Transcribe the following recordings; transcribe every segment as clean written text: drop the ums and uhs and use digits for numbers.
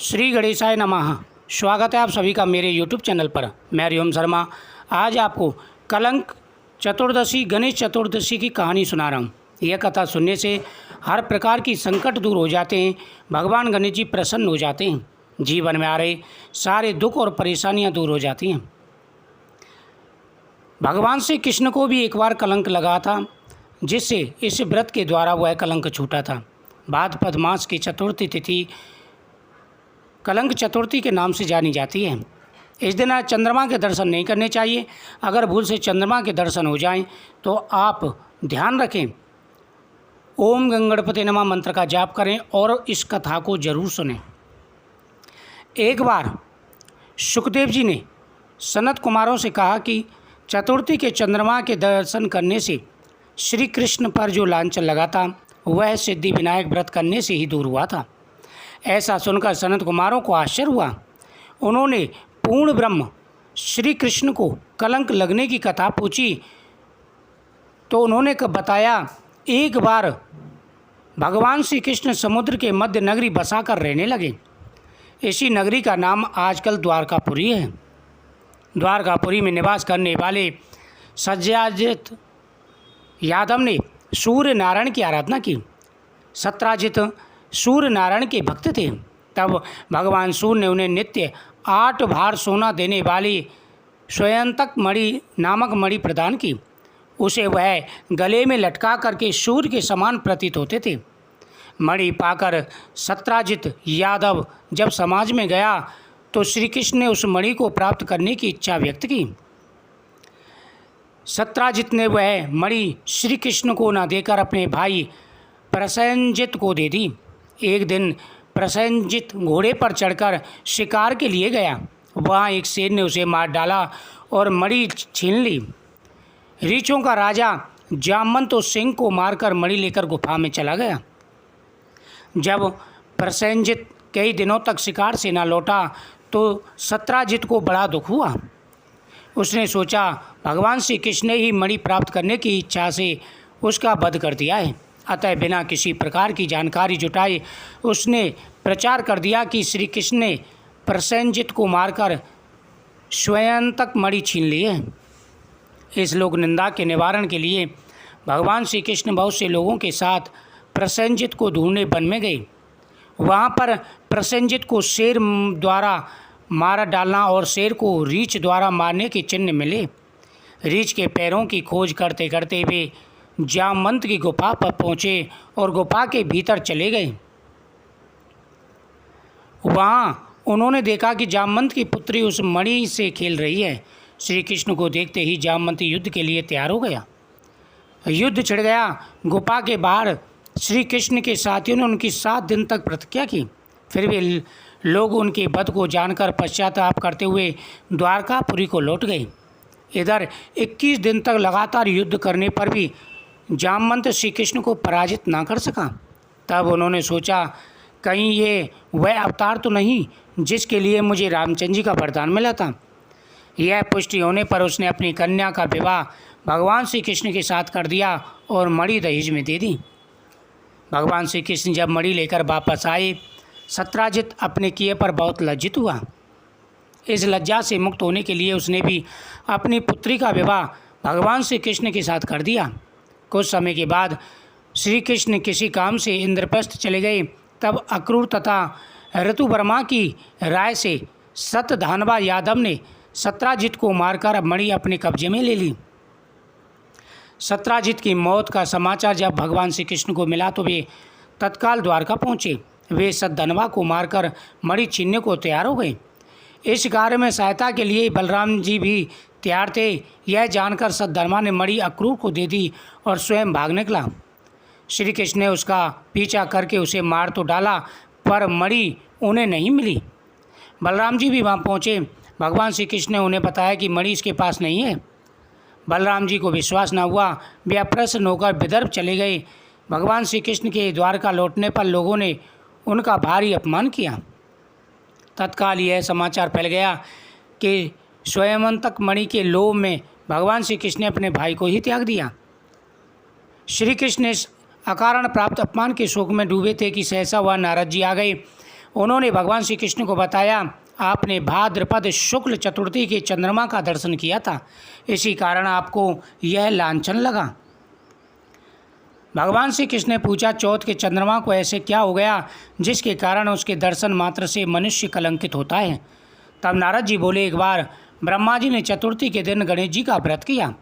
श्री गणेशाय नमः। स्वागत है आप सभी का मेरे YouTube चैनल पर। मैं हरिओम शर्मा आज आपको कलंक चतुर्दशी गणेश चतुर्दशी की कहानी सुना रहा हूँ। यह कथा सुनने से हर प्रकार की संकट दूर हो जाते हैं, भगवान गणेश जी प्रसन्न हो जाते हैं, जीवन में आ रहे सारे दुख और परेशानियाँ दूर हो जाती हैं। भगवान श्री कृष्ण को भी एक बार कलंक लगा था, जिससे इस व्रत के द्वारा वह कलंक छूटा था। भाद्रपद मास की चतुर्थी तिथि कलंक चतुर्थी के नाम से जानी जाती है। इस दिन आज चंद्रमा के दर्शन नहीं करने चाहिए। अगर भूल से चंद्रमा के दर्शन हो जाएं तो आप ध्यान रखें, ओम गंगणपति नमः मंत्र का जाप करें और इस कथा को जरूर सुनें। एक बार सुखदेव जी ने सनत कुमारों से कहा कि चतुर्थी के चंद्रमा के दर्शन करने से श्री कृष्ण पर जो लांछन लगा था वह सिद्धि विनायक व्रत करने से ही दूर हुआ था। ऐसा सुनकर सनत कुमारों को आश्चर्य हुआ। उन्होंने पूर्ण ब्रह्म श्री कृष्ण को कलंक लगने की कथा पूछी तो उन्होंने बताया, एक बार भगवान श्री कृष्ण समुद्र के मध्य नगरी बसाकर रहने लगे। इसी नगरी का नाम आजकल द्वारकापुरी है। द्वारकापुरी में निवास करने वाले सत्याजित यादव ने सूर्य नारायण की आराधना की। सत्राजित सूर्य नारायण के भक्त थे। तब भगवान सूर्य ने उन्हें नित्य 8 भार सोना देने वाली स्वयंतक मणि नामक मणि प्रदान की। उसे वह गले में लटका करके सूर्य के समान प्रतीत होते थे। मणि पाकर सत्राजित यादव जब समाज में गया तो श्री कृष्ण ने उस मणि को प्राप्त करने की इच्छा व्यक्त की। सत्राजित ने वह मणि श्री कृष्ण को न देकर अपने भाई प्रसेनजित को दे दी। एक दिन प्रसेनजित घोड़े पर चढ़कर शिकार के लिए गया। वहाँ एक शेर ने उसे मार डाला और मणि छीन ली। रीछों का राजा जामवंत उस सिंह को मारकर मणि लेकर गुफा में चला गया। जब प्रसेनजित कई दिनों तक शिकार से न लौटा तो सत्राजित को बड़ा दुख हुआ। उसने सोचा, भगवान श्री कृष्ण ने ही मणि प्राप्त करने की इच्छा से उसका वध कर दिया है। अतः बिना किसी प्रकार की जानकारी जुटाए उसने प्रचार कर दिया कि श्री कृष्ण ने प्रसेनजित को मारकर स्वयं तक मणि छीन ली है। इस लोक निंदा के निवारण के लिए भगवान श्री कृष्ण बहुत से लोगों के साथ प्रसेनजित को ढूंढने वन में गए। वहाँ पर प्रसेनजित को शेर द्वारा मारा डालना और शेर को रीछ द्वारा मारने के चिन्ह मिले। रीछ के पैरों की खोज करते करते वे जामवंत की गुफा पर पहुँचे और गुफा के भीतर चले गए। वहाँ उन्होंने देखा कि जामवंत की पुत्री उस मणि से खेल रही है। श्री कृष्ण को देखते ही जामवंत युद्ध के लिए तैयार हो गया। युद्ध छिड़ गया। गुफा के बाहर श्री कृष्ण के साथियों ने उनकी 7 दिन तक प्रतिज्ञा की। फिर वे लोग उनके वध को जानकर पश्चाताप करते हुए द्वारकापुरी को लौट गए। इधर 21 दिन तक लगातार युद्ध करने पर भी जामवंत श्री कृष्ण को पराजित ना कर सका। तब उन्होंने सोचा, कहीं ये वह अवतार तो नहीं जिसके लिए मुझे रामचंद्र जी का वरदान मिला था। यह पुष्टि होने पर उसने अपनी कन्या का विवाह भगवान श्री कृष्ण के साथ कर दिया और मणि दहेज में दे दी। भगवान श्री कृष्ण जब मणि लेकर वापस आए, सत्राजित अपने किए पर बहुत लज्जित हुआ। इस लज्जा से मुक्त होने के लिए उसने भी अपनी पुत्री का विवाह भगवान श्री कृष्ण के साथ कर दिया। कुछ समय के बाद श्री कृष्ण किसी काम से इंद्रप्रस्थ चले गए। तब अक्रूर तथा ऋतुवर्मा की राय से सतधानवा यादव ने सत्राजित को मारकर मणि अपने कब्जे में ले ली। सत्राजित की मौत का समाचार जब भगवान श्री कृष्ण को मिला तो वे तत्काल द्वारका पहुँचे। वे सतधनवा को मारकर मणि छीनने को तैयार हो गए। इस कार्य में सहायता के लिए बलराम जी भी तैयार थे। यह जानकर सतधनवा ने मणि अक्रूर को दे दी और स्वयं भाग निकला। श्री कृष्ण ने उसका पीछा करके उसे मार तो डाला, पर मणि उन्हें नहीं मिली। बलराम जी भी वहाँ पहुँचे। भगवान श्री कृष्ण ने उन्हें बताया कि मणि इसके पास नहीं है। बलराम जी को विश्वास न हुआ। वे अप्रसन्न होकर विदर्भ चले गए। भगवान श्री कृष्ण के द्वारका लौटने पर लोगों ने उनका भारी अपमान किया। तत्काल यह समाचार फैल गया कि स्वयंतक मणि के लोभ में भगवान श्री कृष्ण ने अपने भाई को ही त्याग दिया। श्री कृष्ण इस अकारण प्राप्त अपमान के शोक में डूबे थे कि सहसा वह नारद जी आ गए। उन्होंने भगवान श्री कृष्ण को बताया, आपने भाद्रपद शुक्ल चतुर्थी के चंद्रमा का दर्शन किया था, इसी कारण आपको यह लांछन लगा। भगवान श्री कृष्ण ने पूछा, चौथ के चंद्रमा को ऐसे क्या हो गया जिसके कारण उसके दर्शन मात्र से मनुष्य कलंकित होता है। तब नारद जी बोले, एक बार ब्रह्मा जी ने चतुर्थी के दिन गणेश जी का व्रत किया।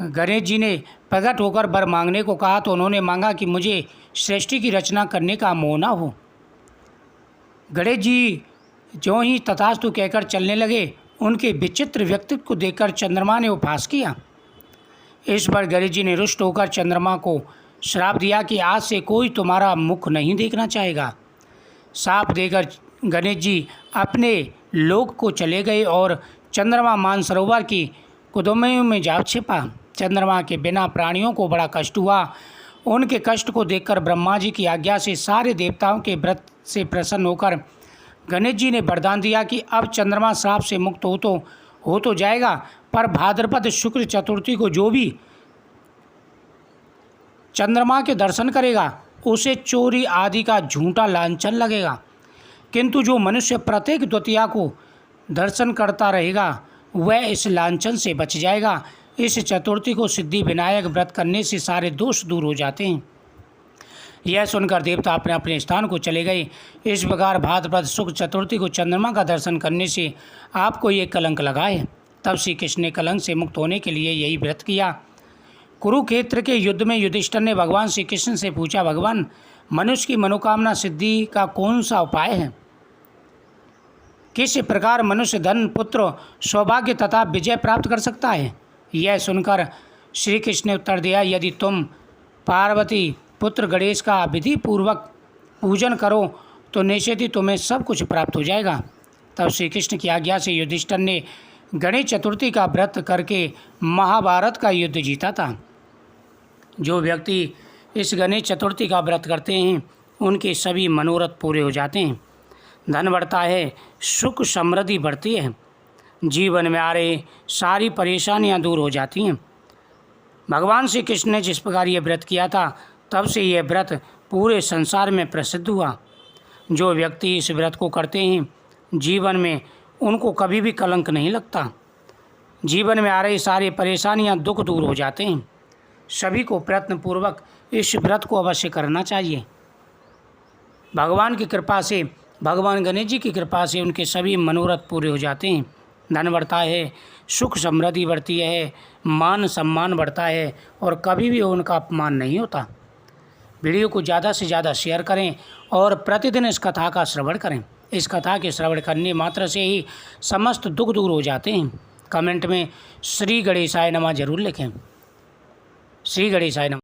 गणेश जी ने प्रकट होकर वर मांगने को कहा तो उन्होंने मांगा कि मुझे सृष्टि की रचना करने का मोह न हो। गणेश जी जो ही तथास्तु कहकर चलने लगे, उनके विचित्र व्यक्तित्व को देखकर चंद्रमा ने उपहास किया। इस पर गणेश जी ने रुष्ट होकर चंद्रमा को श्राप दिया कि आज से कोई तुम्हारा मुख नहीं देखना चाहेगा। साप देकर गणेश जी अपने लोक को चले गए और चंद्रमा मानसरोवर की कुदुमियों में जा छिपा। चंद्रमा के बिना प्राणियों को बड़ा कष्ट हुआ। उनके कष्ट को देखकर ब्रह्मा जी की आज्ञा से सारे देवताओं के व्रत से प्रसन्न होकर गणेश जी ने वरदान दिया कि अब चंद्रमा श्राप से मुक्त हो तो जाएगा, पर भाद्रपद शुक्ल चतुर्थी को जो भी चंद्रमा के दर्शन करेगा उसे चोरी आदि का झूठा लांछन लगेगा, किंतु जो मनुष्य प्रत्येक द्वितीया को दर्शन करता रहेगा वह इस लांछन से बच जाएगा। इस चतुर्थी को सिद्धि विनायक व्रत करने से सारे दोष दूर हो जाते हैं। यह सुनकर देवता अपने अपने स्थान को चले गए। इस प्रकार भाद्रपद शुक्ल चतुर्थी को चंद्रमा का दर्शन करने से आपको ये कलंक लगा है। तब श्री कृष्ण ने कलंक से मुक्त होने के लिए यही व्रत किया। कुरुक्षेत्र के युद्ध में युधिष्ठिर ने भगवान श्री कृष्ण से पूछा, भगवान, मनुष्य की मनोकामना सिद्धि का कौन सा उपाय है? किस प्रकार मनुष्य धन, पुत्र, सौभाग्य तथा विजय प्राप्त कर सकता है? यह सुनकर श्री कृष्ण ने उत्तर दिया, यदि तुम पार्वती पुत्र गणेश का विधि पूर्वक पूजन करो तो निश्चित ही तुम्हें सब कुछ प्राप्त हो जाएगा। तब श्री कृष्ण की आज्ञा से युधिष्ठिर ने गणेश चतुर्थी का व्रत करके महाभारत का युद्ध जीता था। जो व्यक्ति इस गणेश चतुर्थी का व्रत करते हैं उनके सभी मनोरथ पूरे हो जाते हैं, धन बढ़ता है, सुख समृद्धि बढ़ती है, जीवन में आ रही सारी परेशानियां दूर हो जाती हैं। भगवान श्री कृष्ण ने जिस प्रकार ये व्रत किया था तब से यह व्रत पूरे संसार में प्रसिद्ध हुआ। जो व्यक्ति इस व्रत को करते हैं जीवन में उनको कभी भी कलंक नहीं लगता, जीवन में आ रही सारी परेशानियां, दुख दूर हो जाते हैं। सभी को प्रयत्नपूर्वक इस व्रत को अवश्य करना चाहिए। भगवान की कृपा से, भगवान गणेश जी की कृपा से उनके सभी मनोरथ पूरे हो जाते हैं, धन बढ़ता है, सुख समृद्धि बढ़ती है, मान सम्मान बढ़ता है और कभी भी उनका अपमान नहीं होता। वीडियो को ज़्यादा से ज़्यादा शेयर करें और प्रतिदिन इस कथा का श्रवण करें। इस कथा के श्रवण करने मात्र से ही समस्त दुख दूर हो जाते हैं। कमेंट में श्री गणेशाय नमः जरूर लिखें। श्री गणेशाय नमः।